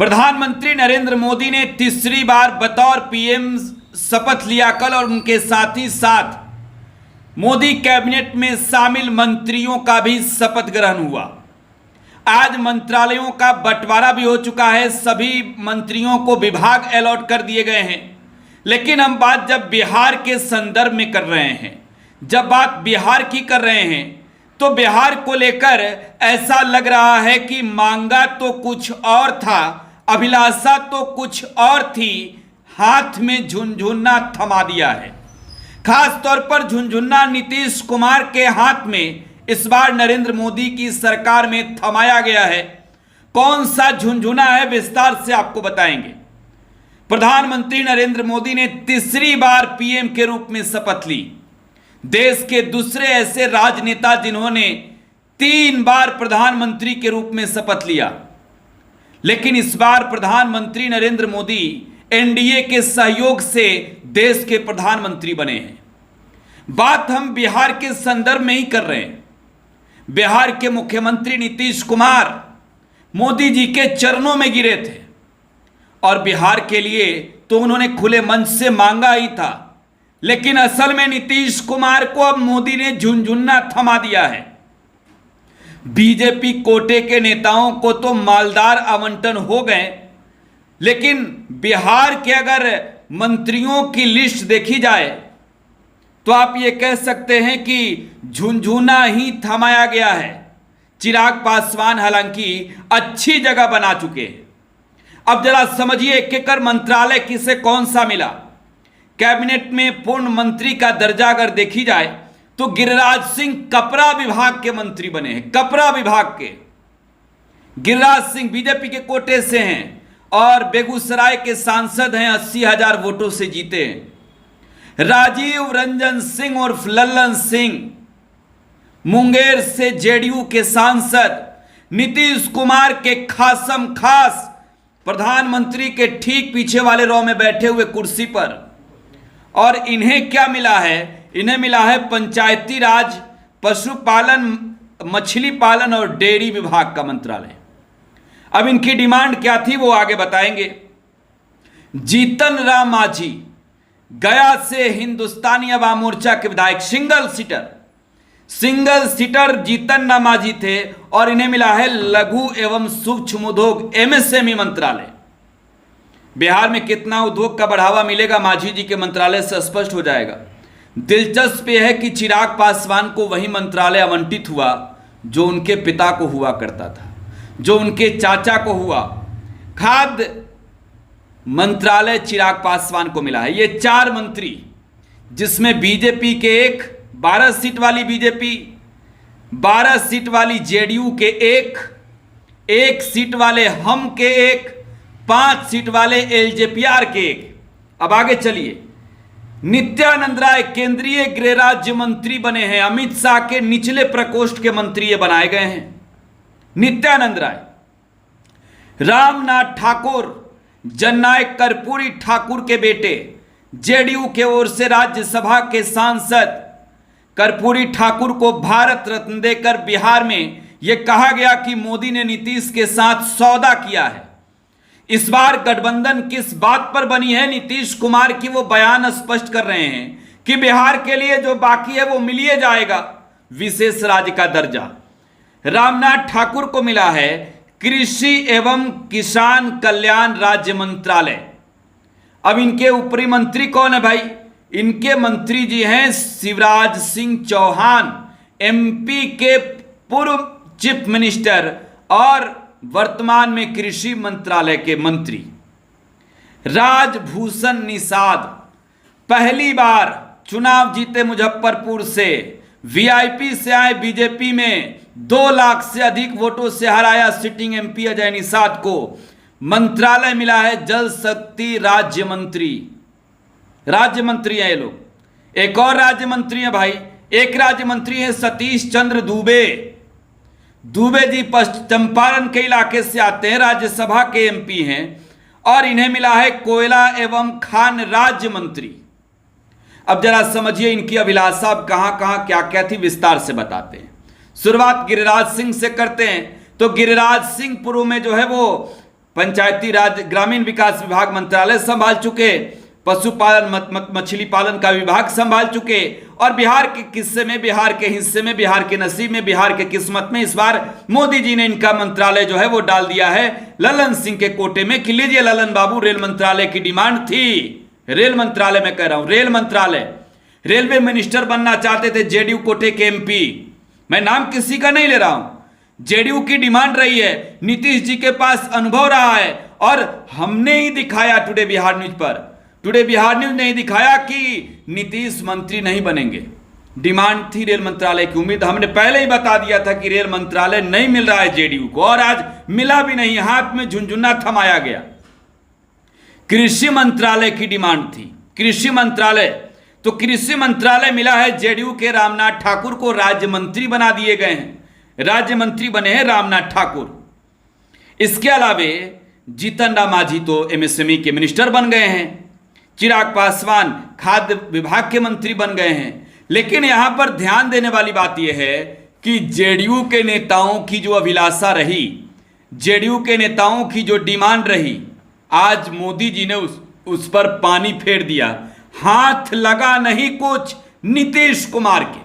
प्रधानमंत्री नरेंद्र मोदी ने तीसरी बार बतौर पीएम शपथ लिया कल, और उनके साथ ही साथ मोदी कैबिनेट में शामिल मंत्रियों का भी शपथ ग्रहण हुआ। आज मंत्रालयों का बंटवारा भी हो चुका है, सभी मंत्रियों को विभाग अलॉट कर दिए गए हैं। लेकिन हम बात जब बिहार के संदर्भ में कर रहे हैं, जब बात बिहार की कर रहे हैं, तो बिहार को लेकर ऐसा लग रहा है कि मांगा तो कुछ और था, अभिलाषा तो कुछ और थी, हाथ में झुनझुना थमा दिया है। खास तौर पर झुनझुना नीतीश कुमार के हाथ में इस बार नरेंद्र मोदी की सरकार में थमाया गया है। कौन सा झुनझुना है, विस्तार से आपको बताएंगे। प्रधानमंत्री नरेंद्र मोदी ने तीसरी बार पीएम के रूप में शपथ ली। देश के दूसरे ऐसे राजनेता जिन्होंने 3 बार प्रधानमंत्री के रूप में शपथ लिया, लेकिन इस बार प्रधानमंत्री नरेंद्र मोदी एनडीए के सहयोग से देश के प्रधानमंत्री बने हैं। बात हम बिहार के संदर्भ में ही कर रहे हैं। बिहार के मुख्यमंत्री नीतीश कुमार मोदी जी के चरणों में गिरे थे, और बिहार के लिए तो उन्होंने खुले मन से मांगा ही था। लेकिन असल में नीतीश कुमार को अब मोदी ने झुनझुना थमा दिया है। बीजेपी कोटे के नेताओं को तो मालदार आवंटन हो गए, लेकिन बिहार के अगर मंत्रियों की लिस्ट देखी जाए तो आप ये कह सकते हैं कि झुनझुना ही थमाया गया है। चिराग पासवान हालांकि अच्छी जगह बना चुके हैं। अब जरा समझिए एक एक कर मंत्रालय किसे कौन सा मिला। कैबिनेट में पूर्ण मंत्री का दर्जा अगर देखी जाए तो गिरिराज सिंह कपड़ा विभाग के मंत्री बने हैं। कपड़ा विभाग के गिरिराज सिंह बीजेपी के कोटे से हैं और बेगूसराय के सांसद हैं, 80,000 वोटों से जीते हैं। राजीव रंजन सिंह उर्फ लल्लन सिंह मुंगेर से जेडीयू के सांसद, नीतीश कुमार के खासम खास प्रधानमंत्री के ठीक पीछे वाले रो में बैठे हुए कुर्सी पर। और इन्हें क्या मिला है? इन्हें मिला है पंचायती राज, पशुपालन, मछली पालन और डेयरी विभाग का मंत्रालय। अब इनकी डिमांड क्या थी वो आगे बताएंगे। जीतन राम मांझी गया से हिंदुस्तानी अवाम मोर्चा के विधायक, सिंगल सीटर जीतन राम मांझी थे, और इन्हें मिला है लघु एवं सूक्ष्म उद्योग एमएसएमई मंत्रालय। बिहार में कितना उद्योग का बढ़ावा मिलेगा मांझी जी के मंत्रालय से स्पष्ट हो जाएगा। दिलचस्प यह है कि चिराग पासवान को वही मंत्रालय आवंटित हुआ जो उनके पिता को हुआ करता था, जो उनके चाचा को हुआ। खाद्य मंत्रालय चिराग पासवान को मिला है। ये 4 मंत्री, जिसमें बीजेपी के 12 सीट वाली बीजेपी, 12 सीट वाली जेडीयू के 1 सीट वाले हम के 5 सीट वाले एलजेपीआर के 1। अब आगे चलिए। नित्यानंद राय केंद्रीय गृह राज्य मंत्री बने हैं। अमित शाह के निचले प्रकोष्ठ के मंत्री ये बनाए गए हैं, नित्यानंद राय। रामनाथ ठाकुर जननायक कर्पूरी ठाकुर के बेटे, जेडीयू के ओर से राज्यसभा के सांसद कर्पूरी ठाकुर को भारत रत्न देकर बिहार में यह कहा गया कि मोदी ने नीतीश के साथ सौदा किया है। इस बार गठबंधन किस बात पर बनी है? नीतीश कुमार की वो बयान स्पष्ट कर रहे हैं कि बिहार के लिए जो बाकी है वो मिलिए जाएगा, विशेष राज्य का दर्जा। रामनाथ ठाकुर को मिला है कृषि एवं किसान कल्याण राज्य मंत्रालय। अब इनके ऊपरी मंत्री कौन है भाई? इनके मंत्री जी हैं शिवराज सिंह चौहान, एमपी के पूर्व चीफ मिनिस्टर और वर्तमान में कृषि मंत्रालय के मंत्री। राजभूषण निषाद पहली बार चुनाव जीते मुजफ्फरपुर से, वीआईपी से आए, बीजेपी में 2 लाख से अधिक वोटों से हराया सिटिंग एमपी अजय निषाद को मंत्रालय मिला है जल शक्ति राज्य मंत्री। राज्य मंत्री हैं ये लोग। एक और राज्य मंत्री है भाई, एक राज्य मंत्री है सतीश चंद्र दूबे। दूबे जी पश्चिम चंपारण के इलाके से आते हैं, राज्यसभा के एमपी हैं, और इन्हें मिला है कोयला एवं खान राज्य मंत्री। अब जरा समझिए इनकी अभिलाषा अब कहां कहां क्या क्या थी, विस्तार से बताते हैं। शुरुआत गिरिराज सिंह से करते हैं। तो गिरिराज सिंह पूर्व में जो है वो पंचायती राज ग्रामीण विकास विभाग मंत्रालय संभाल चुके, पशुपालन मछली पालन का विभाग संभाल चुके, और बिहार के किस्से में, बिहार के हिस्से में, बिहार के नसीब में, बिहार के किस्मत में इस बार मोदी जी ने इनका मंत्रालय जो है वो डाल दिया है ललन सिंह के कोटे में कि लीजिए ललन बाबू, रेल मंत्रालय की डिमांड थी, रेल मंत्रालय में कह रहा हूं, रेल मंत्रालय, रेलवे मिनिस्टर बनना चाहते थे जेडीयू कोटे के एमपी, मैं नाम किसी का नहीं ले रहा हूं, जेडीयू की डिमांड रही है, नीतीश जी के पास अनुभव रहा है, और हमने ही दिखाया टुडे बिहार न्यूज पर, टुडे बिहार न्यूज ने ही दिखाया कि नीतीश मंत्री नहीं बनेंगे। डिमांड थी रेल मंत्रालय की, उम्मीद हमने पहले ही बता दिया था कि रेल मंत्रालय नहीं मिल रहा है जेडीयू को, और आज मिला भी नहीं, हाथ में झुनझुना थमाया गया। कृषि मंत्रालय की डिमांड थी, कृषि मंत्रालय, तो कृषि मंत्रालय मिला है जेडीयू के रामनाथ ठाकुर को, राज्य मंत्री बना दिए गए हैं, राज्य मंत्री बने हैं रामनाथ ठाकुर। इसके अलावे जीतन राम मांझी तो एमएसएमई के मिनिस्टर बन गए हैं, चिराग पासवान खाद्य विभाग के मंत्री बन गए हैं। लेकिन यहां पर ध्यान देने वाली बात यह है कि जेडीयू के नेताओं की जो अभिलाषा रही, जेडीयू के नेताओं की जो डिमांड रही, आज मोदी जी ने उस पर पानी फेर दिया। हाथ लगा नहीं कुछ नीतीश कुमार के,